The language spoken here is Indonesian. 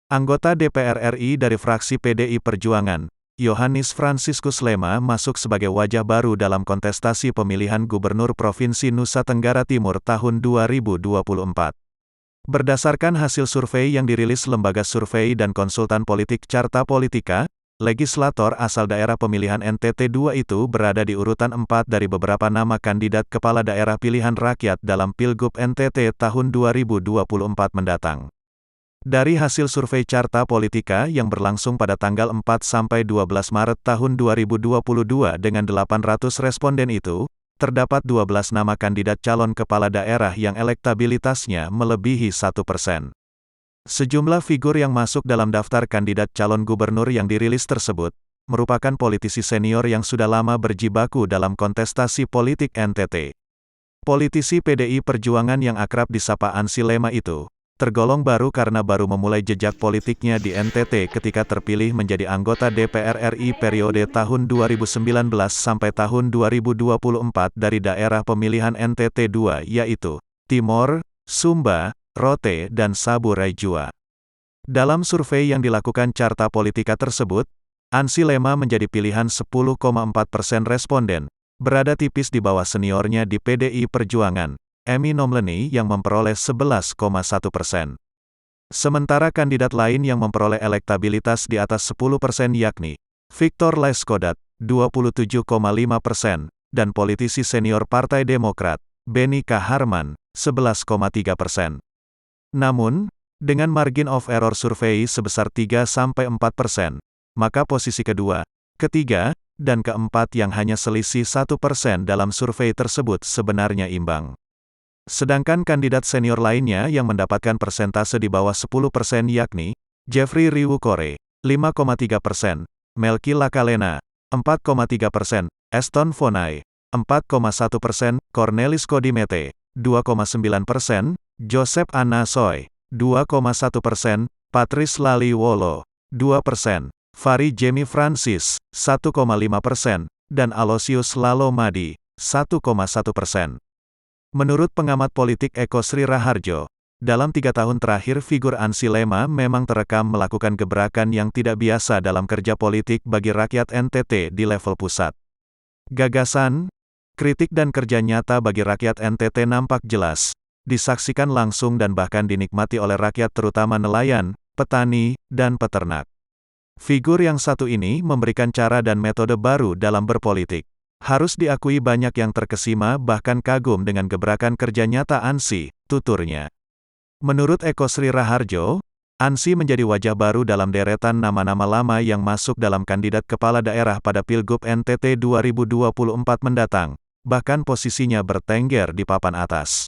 Anggota DPR RI dari fraksi PDI Perjuangan, Yohanis Franciscus Lema masuk sebagai wajah baru dalam kontestasi pemilihan Gubernur Provinsi Nusa Tenggara Timur tahun 2024. Berdasarkan hasil survei yang dirilis Lembaga Survei dan Konsultan Politik Carta Politika, legislator asal daerah pemilihan NTT 2 itu berada di urutan 4 dari beberapa nama kandidat kepala daerah pilihan rakyat dalam Pilgub NTT tahun 2024 mendatang. Dari hasil survei Carta Politika yang berlangsung pada tanggal 4–12 Maret tahun 2022 dengan 800 responden itu, terdapat 12 nama kandidat calon kepala daerah yang elektabilitasnya melebihi 1%. Sejumlah figur yang masuk dalam daftar kandidat calon gubernur yang dirilis tersebut, merupakan politisi senior yang sudah lama berjibaku dalam kontestasi politik NTT. Politisi PDI Perjuangan yang akrab disapa Ansi Lema itu, tergolong baru karena baru memulai jejak politiknya di NTT ketika terpilih menjadi anggota DPR RI periode tahun 2019 sampai tahun 2024 dari daerah pemilihan NTT 2 yaitu Timor, Sumba, Rote dan Saburai Jua. Dalam survei yang dilakukan Carta Politika tersebut, Ansi Lema menjadi pilihan 10,4% responden, berada tipis di bawah seniornya di PDI Perjuangan, Emi Nomleni yang memperoleh 11,1%. Sementara kandidat lain yang memperoleh elektabilitas di atas 10% yakni Victor Laiskodat, 27,5%, dan politisi senior Partai Demokrat, Beni Kaharman, 11,3%. Namun, dengan margin of error survei sebesar 3–4%, maka posisi kedua, ketiga, dan keempat yang hanya selisih 1% dalam survei tersebut sebenarnya imbang. Sedangkan kandidat senior lainnya yang mendapatkan persentase di bawah 10% yakni, Jeffrey Riwukore, 5,3%, Melki Lakalena, 4,3%, Eston Fonai, 4,1%, Cornelis Kodimete, 2,9%, Joseph Anna Soy, 2,1%, Patrice Laliwolo, 2%, Fari Jemi Francis, 1,5%, dan Alosius Lalomadi, 1,1%. Menurut pengamat politik Eko Sri Raharjo, dalam 3 tahun terakhir figur Ansi Lema memang terekam melakukan gebrakan yang tidak biasa dalam kerja politik bagi rakyat NTT di level pusat. Gagasan, kritik dan kerja nyata bagi rakyat NTT nampak jelas, disaksikan langsung dan bahkan dinikmati oleh rakyat terutama nelayan, petani, dan peternak. Figur yang satu ini memberikan cara dan metode baru dalam berpolitik. Harus diakui banyak yang terkesima bahkan kagum dengan gebrakan kerja nyata Ansi, tuturnya. Menurut Eko Sri Raharjo, Ansi menjadi wajah baru dalam deretan nama-nama lama yang masuk dalam kandidat kepala daerah pada Pilgub NTT 2024 mendatang, bahkan posisinya bertengger di papan atas.